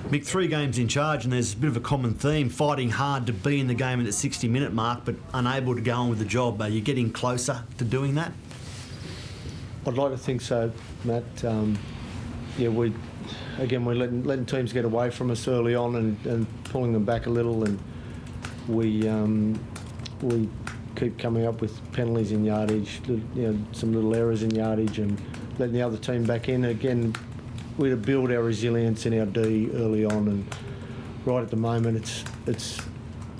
Mick, 3 games in charge, and there's a bit of a common theme, fighting hard to be in the game at the 60-minute mark, but unable to go on with the job. Are you getting closer to doing that? I'd like to think so, Matt. We're letting teams get away from us early on and pulling them back a little, and we keep coming up with penalties in yardage, some little errors in yardage, and letting the other team back in. Again, we're to build our resilience in our D early on, and right at the moment it's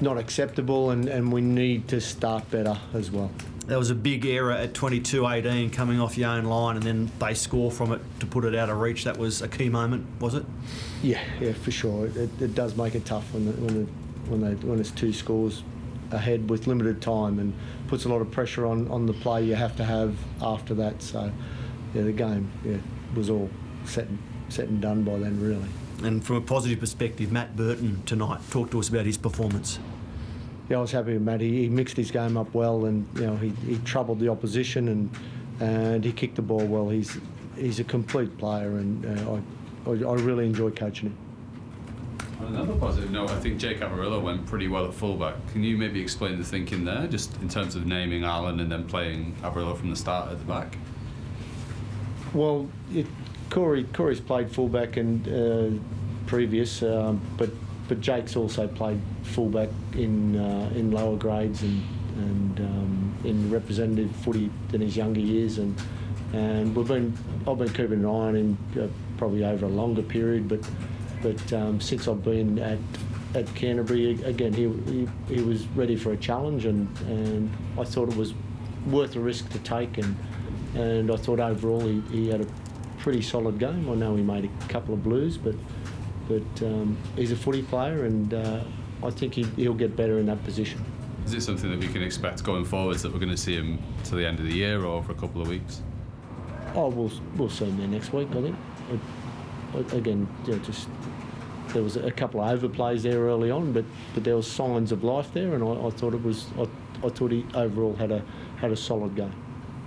not acceptable, and we need to start better as well. There was a big error at 22-18 coming off your own line, and then they score from it to put it out of reach. That was a key moment, was it? Yeah, for sure. It does make it tough when it's 2 scores ahead with limited time, and puts a lot of pressure on the play you have to have after that. So, the game was all set and done by then, really. And from a positive perspective, Matt Burton tonight, talk to us about his performance. Yeah, I was happy with Matt. He mixed his game up well, and he troubled the opposition, and he kicked the ball well. He's a complete player, and I really enjoy coaching him. On another positive note, I think Jake Amarillo went pretty well at fullback. Can you maybe explain the thinking there, just in terms of naming Allen and then playing Amarillo from the start at the back? Well, Corey's played fullback and previous, but Jake's also played fullback in lower grades and in representative footy in his younger years, and I've been keeping an eye on him probably over a longer period, but since I've been at Canterbury, again he was ready for a challenge, and I thought it was worth a risk to take, and I thought overall he had a pretty solid game. I know he made a couple of blues, but he's a footy player, and I think he'll get better in that position. Is it something that we can expect going forwards, that we're going to see him to the end of the year or for a couple of weeks? Oh, we'll see him there next week, I think. Again, there was a couple of overplays there early on, but there was signs of life there, and I thought I thought he overall had a solid game.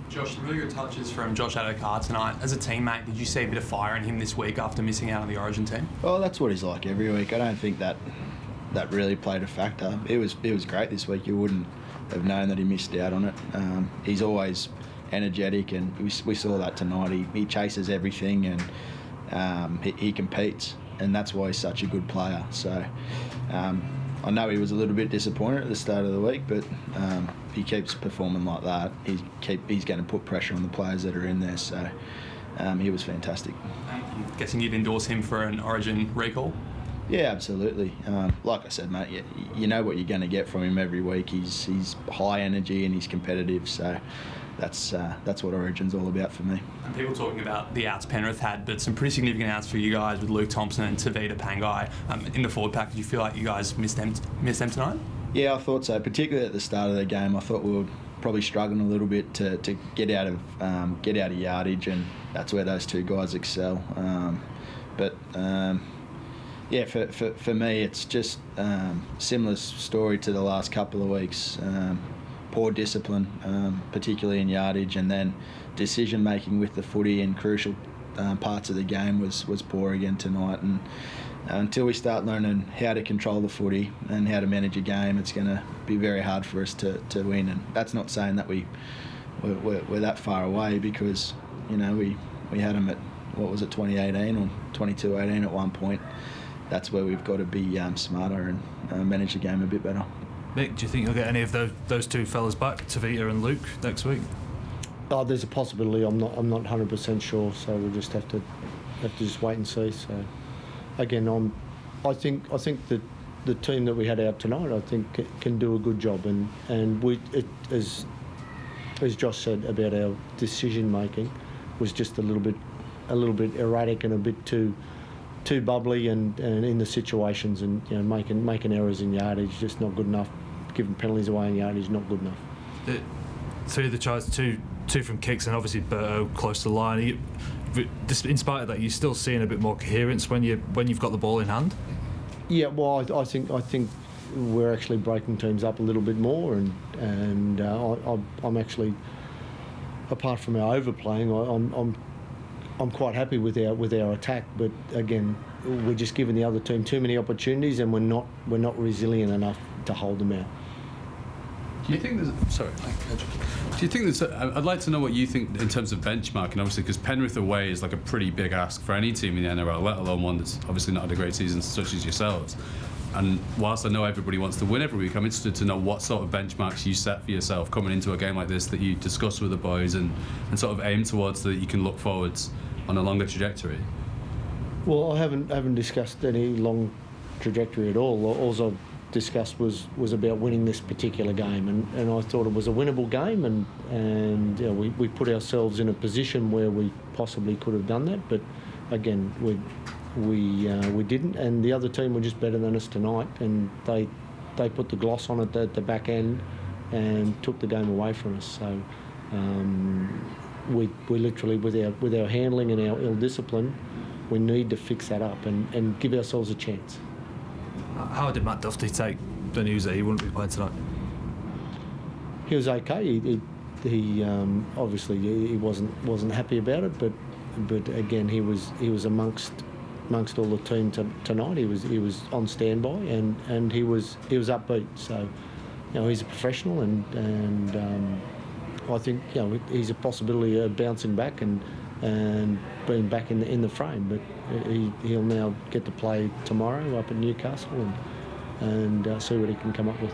Josh, really good touches from Josh Addo-Carr tonight. As a teammate, did you see a bit of fire in him this week after missing out on the Origin team? Well, that's what he's like every week. I don't think that really played a factor. It was great this week. You wouldn't have known that he missed out on it. He's always energetic, and we saw that tonight. He chases everything, and he competes, and that's why he's such a good player. So I know he was a little bit disappointed at the start of the week, but if he keeps performing like that, he's going to put pressure on the players that are in there. So he was fantastic. I'm guessing you'd endorse him for an Origin recall? Yeah, absolutely. Like I said, mate, you know what you're going to get from him every week. He's high energy and he's competitive. So that's what Origin's all about for me. And people talking about the outs Penrith had, but some pretty significant outs for you guys with Luke Thompson and Tavita Pangai in the forward pack. Did you feel like you guys missed them tonight? Yeah, I thought so. Particularly at the start of the game, I thought we were probably struggling a little bit to get out of yardage, and that's where those 2 guys excel. Yeah, for me, it's just similar story to the last couple of weeks. Poor discipline, particularly in yardage, and then decision making with the footy in crucial parts of the game was poor again tonight. And until we start learning how to control the footy and how to manage a game, it's going to be very hard for us to win. And that's not saying that we're that far away, because we had them at, what was it, 2018 or 22-18 at one point. That's where we've got to be smarter and manage the game a bit better. Mick, do you think you'll get any of those 2 fellas back, Tavita and Luke, next week? Oh, there's a possibility. I'm not 100% sure, so we'll just have to just wait and see. So, again, I think that the team that we had out tonight, I think, can do a good job, and as Josh said about our decision making, was just a little bit erratic and a bit too bubbly and in the situations, and making errors in yardage, just not good enough. Giving penalties away in yardage, not good enough. 3 of the tries, two from kicks, and obviously Burton close to the line. In spite of that, you're still seeing a bit more coherence when you've got the ball in hand. Yeah, well, I think we're actually breaking teams up a little bit more, and I'm actually, apart from our overplaying, I'm quite happy with our attack, but again, we're just giving the other team too many opportunities, and we're not resilient enough to hold them out. Do you think there's... Sorry. Do you think there's... I'd like to know what you think in terms of benchmarking, obviously, because Penrith away is like a pretty big ask for any team in the NRL, let alone one that's obviously not had a great season such as yourselves. And whilst I know everybody wants to win every week, I'm interested to know what sort of benchmarks you set for yourself coming into a game like this that you discuss with the boys and sort of aim towards, so that you can look forwards on a longer trajectory. Well, I haven't discussed any long trajectory at all. All I've discussed was about winning this particular game, and I thought it was a winnable game, and you know, we put ourselves in a position where we possibly could have done that, but again, we didn't, and the other team were just better than us tonight, and they put the gloss on it at the back end and took the game away from us. So we literally, with our handling and our ill discipline, we need to fix that up and give ourselves a chance. How did Matt Dufty take the news that he wouldn't be playing tonight? He was okay. He obviously he wasn't happy about it, but again, he was amongst all the team tonight. He was on standby, and he was upbeat. So, you know, he's a professional, and I think, you know, he's a possibility of bouncing back and being back in the frame. But he'll now get to play tomorrow up in Newcastle and see what he can come up with.